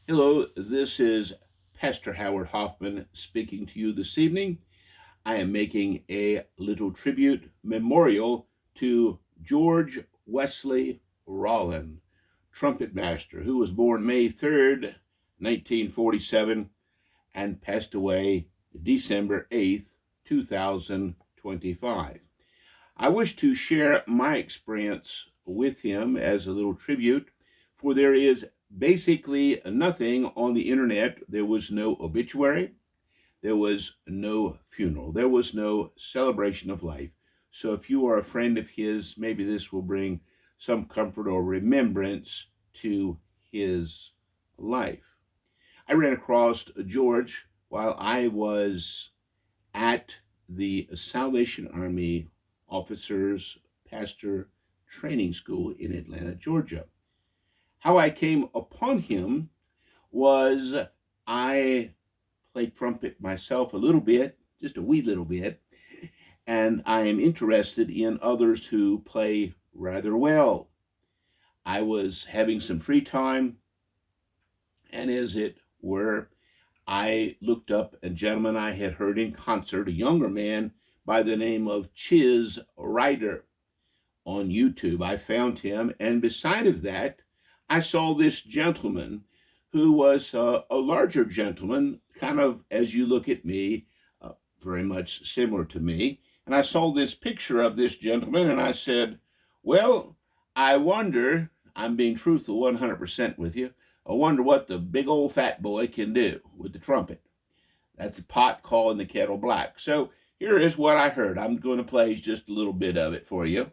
Hello, this is Pastor Howard Hoffman speaking to you this evening. I am making a little tribute memorial to George Wesley Rawlin, trumpet master, who was born May 3rd, 1947, and passed away December 8th, 2025. I wish to share my experience with him as a little tribute, for there is basically nothing on the internet. There was no obituary, there was no funeral, there was no celebration of life. So if you are a friend of his, maybe this will bring some comfort or remembrance to his life. I ran across George while I was at the Salvation Army Officers Pastor Training School in Atlanta, Georgia. How I came upon him was I played trumpet myself a little bit, just a wee little bit, and I am interested in others who play rather well. I was having some free time, and as it were, I looked up a gentleman I had heard in concert, a younger man by the name of Chiz Ryder, on YouTube. I found him, and beside of that, I saw this gentleman who was a larger gentleman, kind of as you look at me, very much similar to me. And I saw this picture of this gentleman, and I said, well, I wonder, I'm being truthful 100% with you, I wonder what the big old fat boy can do with the trumpet. That's a pot calling the kettle black. So here is what I heard. I'm going to play just a little bit of it for you.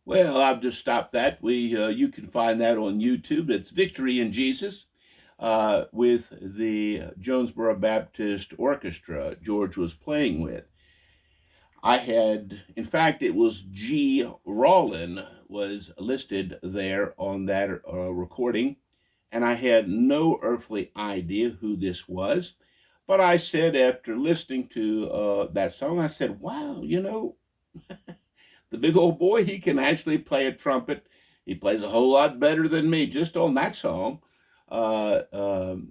Well, I've just stopped that. You can find that on YouTube. It's Victory in Jesus with the Jonesboro Baptist Orchestra George was playing with. I had, in fact, it was G. Rawlin was listed there on that recording, and I had no earthly idea who this was. But I said, after listening to that song, I said, wow, the big old boy, he can actually play a trumpet. He plays a whole lot better than me just on that song,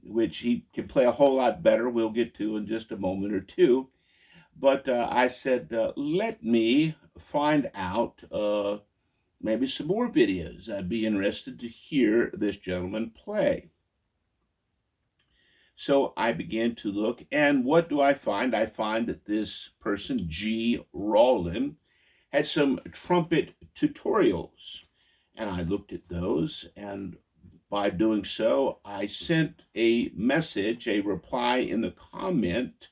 which he can play a whole lot better. We'll get to in just a moment or two. But I said, let me find out maybe some more videos. I'd be interested to hear this gentleman play. So I began to look, and what do I find? I find that this person, G. Rawlin, had some trumpet tutorials, and I looked at those, and by doing so, I sent a message, a reply in the comment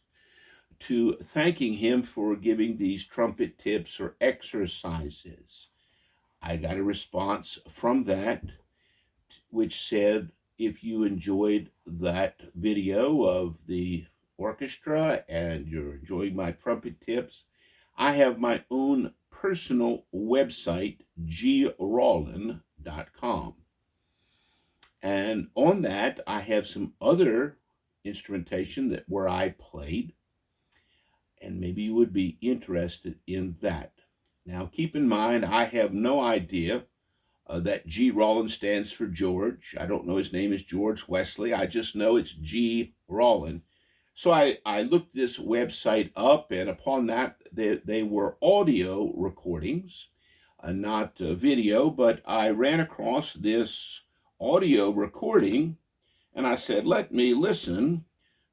to thanking him for giving these trumpet tips or exercises. I got a response from that which said, if you enjoyed that video of the orchestra and you're enjoying my trumpet tips, I have my own personal website, grawlin.com. And on that, I have some other instrumentation where I played, and maybe you would be interested in that. Now, keep in mind, I have no idea that G. Rawlin stands for George. I don't know his name is George Wesley. I just know it's G. Rawlin. So I looked this website up, and upon that, they were audio recordings, not video, but I ran across this audio recording, and I said, let me listen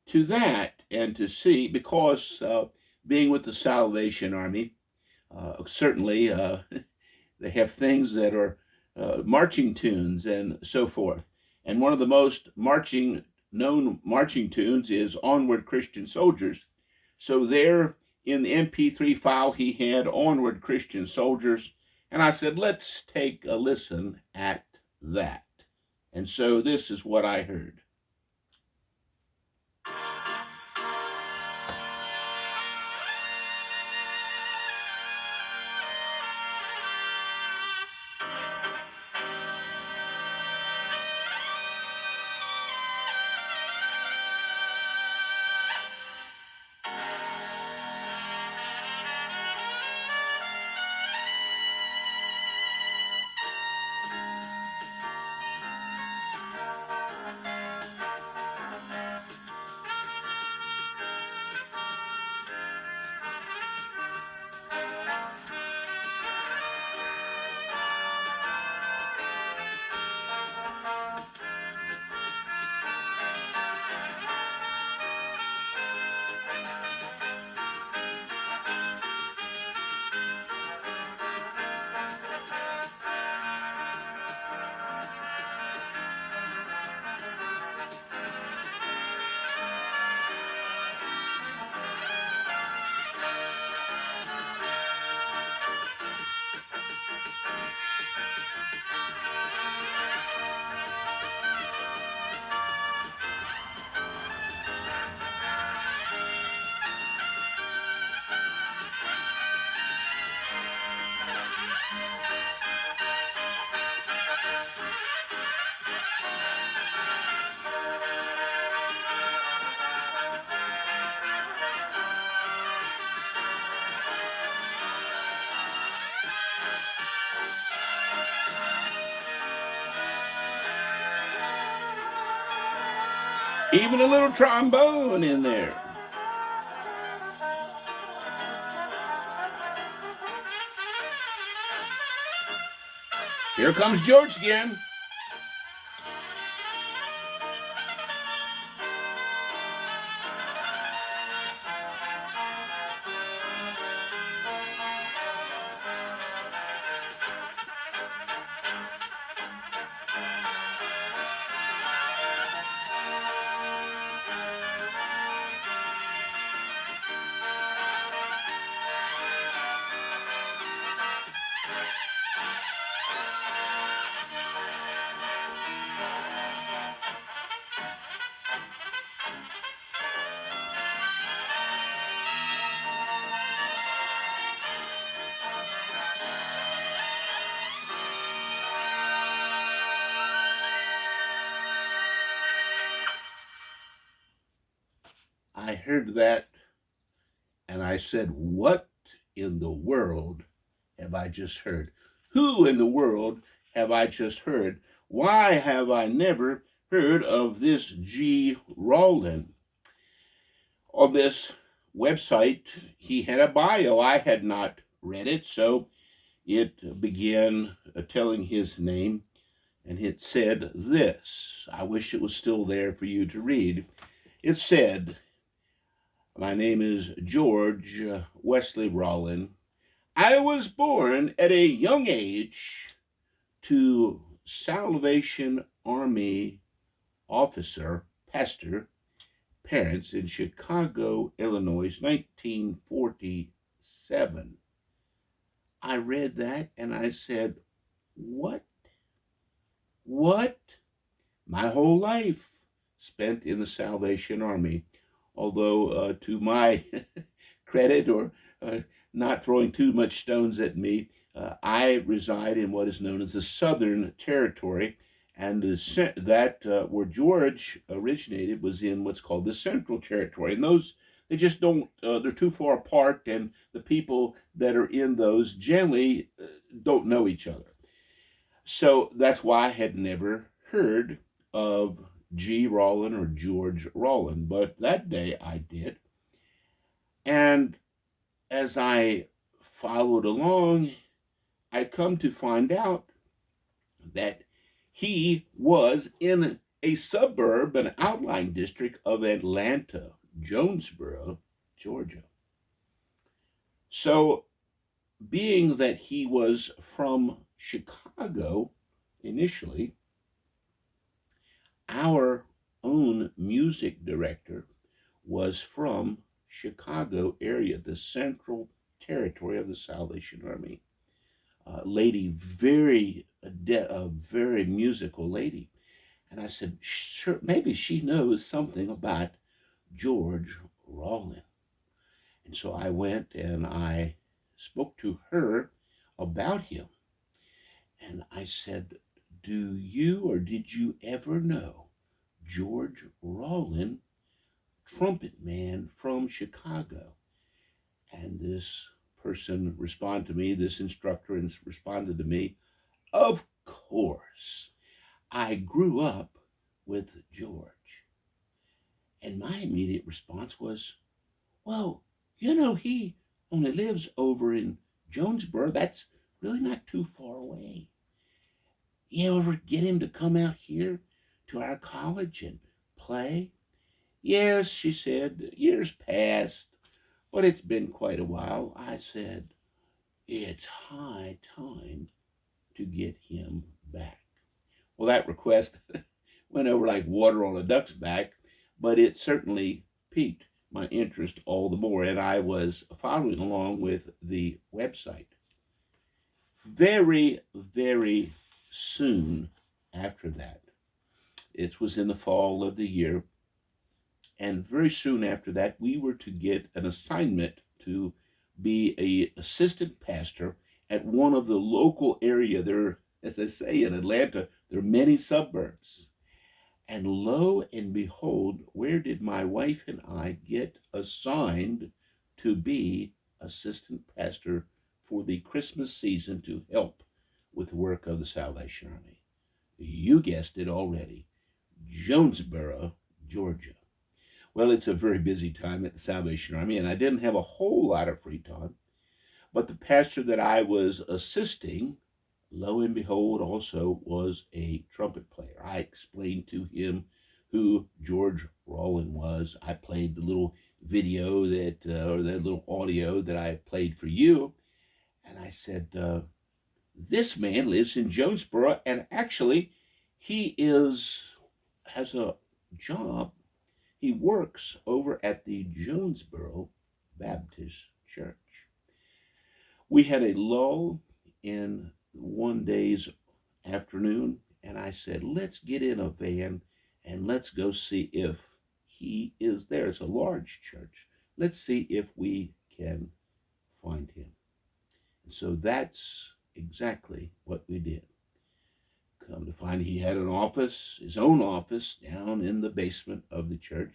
to that and to see, because being with the Salvation Army, certainly they have things that are marching tunes and so forth. And one of the most known marching tunes is Onward Christian Soldiers. So there in the MP3 file, he had Onward Christian Soldiers. And I said, let's take a listen at that. And so this is what I heard. Even a little trombone in there. Here comes George again. I heard that and I said, what in the world have I just heard? Who in the world have I just heard? Why have I never heard of this G. Rawlin? On this website, he had a bio. I had not read it, so it began telling his name, and it said this. I wish it was still there for you to read. It said, my name is George Wesley Rawlin. I was born at a young age to Salvation Army officer, pastor, parents in Chicago, Illinois, 1947. I read that and I said, what? What? My whole life spent in the Salvation Army. Although to my credit, or not throwing too much stones at me, I reside in what is known as the Southern Territory, and that where George originated was in what's called the Central Territory. And those, they just don't, they're too far apart, and the people that are in those generally don't know each other. So that's why I had never heard of G. Rawlin or George Rawlin, but that day I did. And as I followed along, I come to find out that he was in a suburb, an outlying district of Atlanta, Jonesboro, Georgia. So, being that he was from Chicago initially, our own music director was from Chicago area, the central territory of the Salvation Army. Lady, a very musical lady. And I said, sure, maybe she knows something about George Rawlin. And so I went and I spoke to her about him. And I said, do you or did you ever know George Rawlin, trumpet man from Chicago? And this person responded to me, this instructor responded to me, of course. I grew up with George. And my immediate response was, well, he only lives over in Jonesboro. That's really not too far away. You ever get him to come out here to our college and play? Yes, she said, years past, but it's been quite a while. I said, it's high time to get him back. Well, that request went over like water on a duck's back, but it certainly piqued my interest all the more, and I was following along with the website. Very, very soon after that, it was in the fall of the year, and very soon after that, we were to get an assignment to be a assistant pastor at one of the local area. There, as I say in Atlanta, there are many suburbs. And lo and behold, where did my wife and I get assigned to be assistant pastor for the Christmas season to help with the work of the Salvation Army? You guessed it already, Jonesboro, Georgia. Well, it's a very busy time at the Salvation Army, and I didn't have a whole lot of free time. But the pastor that I was assisting, lo and behold, also was a trumpet player. I explained to him who George Rawlin was. I played the little video or the little audio that I played for you. And I said, this man lives in Jonesboro, and actually has a job. He works over at the Jonesboro Baptist Church. We had a lull in one day's afternoon, and I said, let's get in a van and let's go see if he is there. It's a large church. Let's see if we can find him. And so that's exactly what we did. Come to find he had an office, his own office, down in the basement of the church.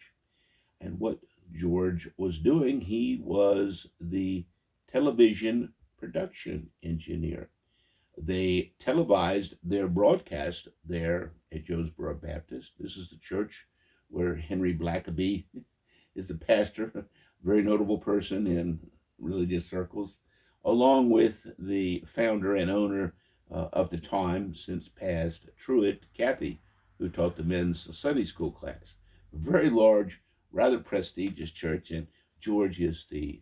And what George was doing, he was the television production engineer. They televised their broadcast there at Jonesboro Baptist. This is the church where Henry Blackaby is the pastor, a very notable person in religious circles, along with the founder and owner of the time, since passed, Trumpet, Kathy, who taught the men's Sunday school class. A very large, rather prestigious church, and George is the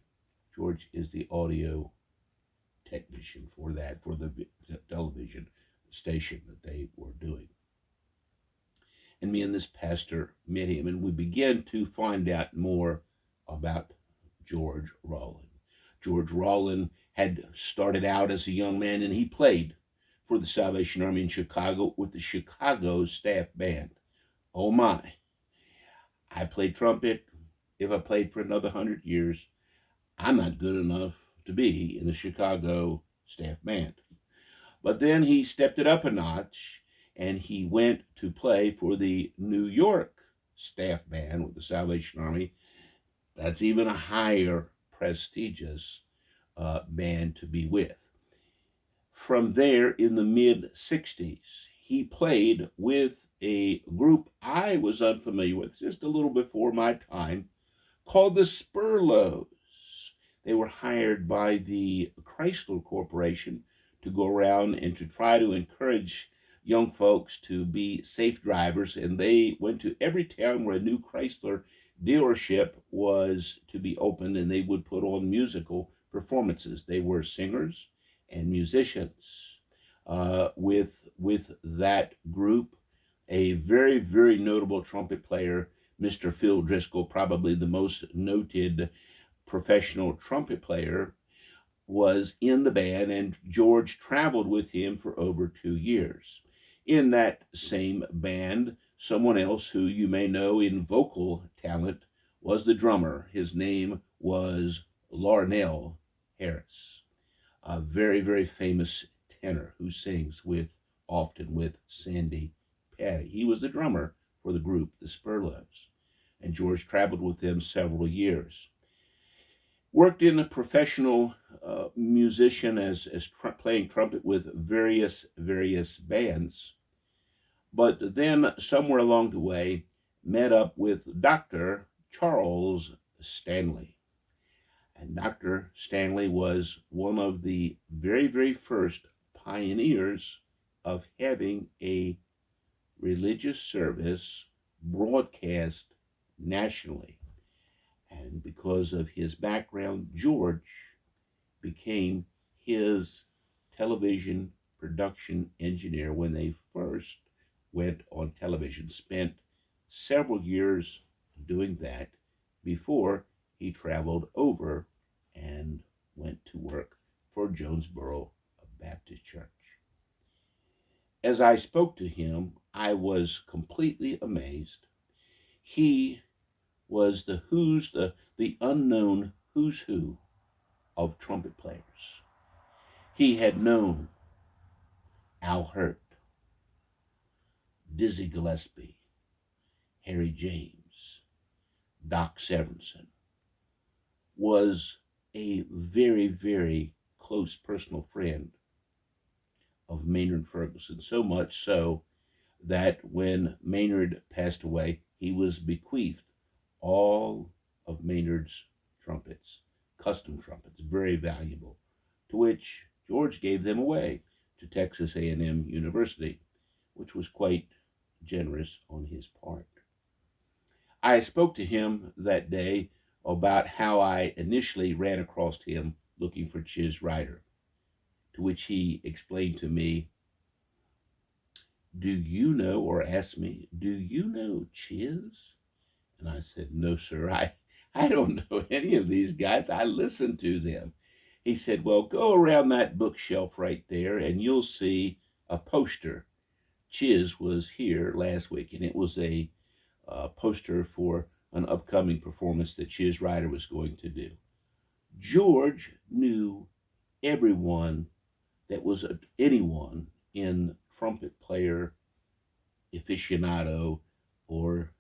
audio technician for the television station that they were doing. And me and this pastor met him, and we began to find out more about George Rawlin. George Rawlin had started out as a young man, and he played for the Salvation Army in Chicago with the Chicago staff band. Oh my. I played trumpet. If I played for another 100 years, I'm not good enough to be in the Chicago staff band. But then he stepped it up a notch, and he went to play for the New York staff band with the Salvation Army. That's even a higher prestigious band to be with. From there, in the mid-60s, he played with a group I was unfamiliar with, just a little before my time, called the Spurlows. They were hired by the Chrysler Corporation to go around and to try to encourage young folks to be safe drivers, and they went to every town where a new Chrysler dealership was to be opened, and they would put on musical performances. They were singers and musicians. With that group, a very, very notable trumpet player, Mr. Phil Driscol, probably the most noted professional trumpet player, was in the band, and George traveled with him for over 2 years. In that same band, someone else who you may know in vocal talent was the drummer. His name was Larnell Harris, a very, very famous tenor who sings often with Sandy Patty. He was the drummer for the group, the Spurlows, and George traveled with them several years. Worked in a professional musician as playing trumpet with various bands, but then somewhere along the way met up with Dr. Charles Stanley. And Dr. Stanley was one of the very, very first pioneers of having a religious service broadcast nationally. And because of his background, George became his television production engineer when they first went on television. Spent several years doing that before he traveled over and went to work for Jonesboro Baptist Church. As I spoke to him, I was completely amazed. He was the unknown who's who of trumpet players. He had known Al Hurt, Dizzy Gillespie, Harry James, Doc Severinsen, was a very, very close personal friend of Maynard Ferguson, so much so that when Maynard passed away, he was bequeathed all of Maynard's trumpets, custom trumpets, very valuable, to which George gave them away to Texas A&M University, which was quite generous on his part. I spoke to him that day about how I initially ran across him looking for Chiz Ryder, to which he explained to me, asked me, do you know Chiz? And I said, no, sir, I don't know any of these guys. I listen to them. He said, well, go around that bookshelf right there and you'll see a poster. Chiz was here last week, and it was a poster for an upcoming performance that Chiz Ryder was going to do. George knew everyone that was anyone in trumpet player aficionado, or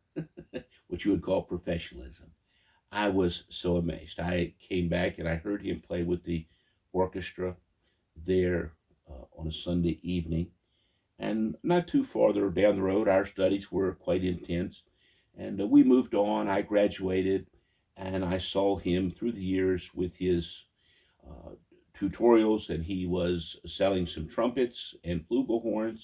what you would call professionalism. I was so amazed. I came back and I heard him play with the orchestra there on a Sunday evening. And not too farther down the road, our studies were quite intense. And we moved on. I graduated, and I saw him through the years with his tutorials, and he was selling some trumpets and flugelhorns.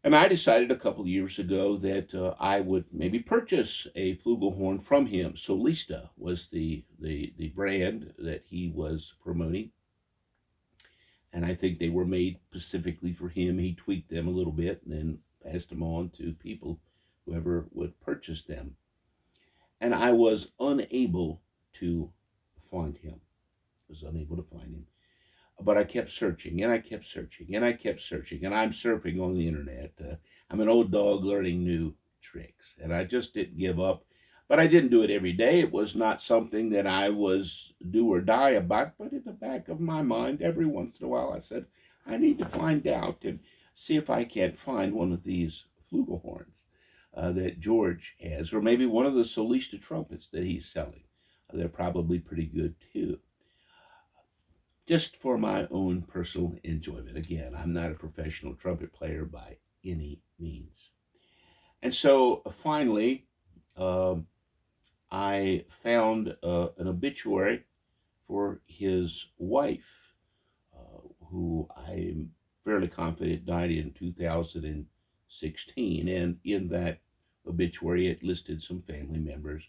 And I decided a couple of years ago that I would maybe purchase a flugelhorn from him. Solista was the brand that he was promoting. And I think they were made specifically for him. He tweaked them a little bit and then passed them on to people, whoever would purchase them. And I was unable to find him. But I kept searching, and I kept searching, and I kept searching, and I'm surfing on the internet. I'm an old dog learning new tricks, and I just didn't give up. But I didn't do it every day. It was not something that I was do or die about, but in the back of my mind, every once in a while, I said, I need to find out and see if I can't find one of these flugelhorns that George has, or maybe one of the solista trumpets that he's selling. They're probably pretty good, too. just for my own personal enjoyment. Again, I'm not a professional trumpet player by any means. And so finally, um, I found an obituary for his wife, who I'm fairly confident died in 2016. And in that obituary, it listed some family members.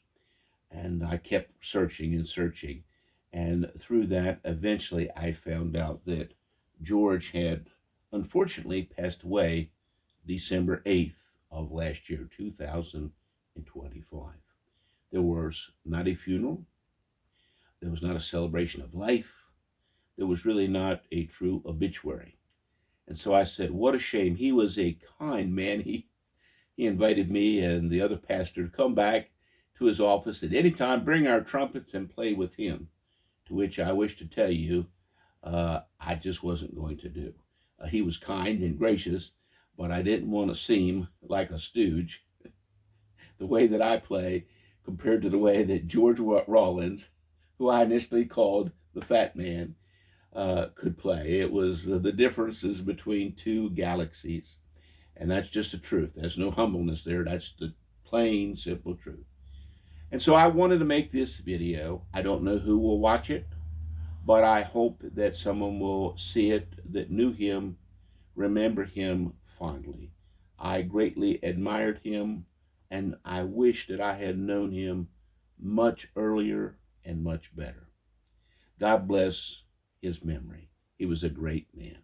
And I kept searching and searching. And through that, eventually, I found out that George had unfortunately passed away December 8th of last year, 2025. There was not a funeral. There was not a celebration of life. There was really not a true obituary. And so I said, what a shame. He was a kind man. He invited me and the other pastor to come back to his office at any time, bring our trumpets and play with him, to which I wish to tell you, I just wasn't going to do. He was kind and gracious, but I didn't want to seem like a stooge the way that I play compared to the way that George Rawlins, who I initially called the Fat Man, could play. It was the differences between two galaxies. And that's just the truth. There's no humbleness there. That's the plain, simple truth. And so I wanted to make this video. I don't know who will watch it, but I hope that someone will see it that knew him, remember him fondly. I greatly admired him, and I wish that I had known him much earlier and much better. God bless his memory. He was a great man.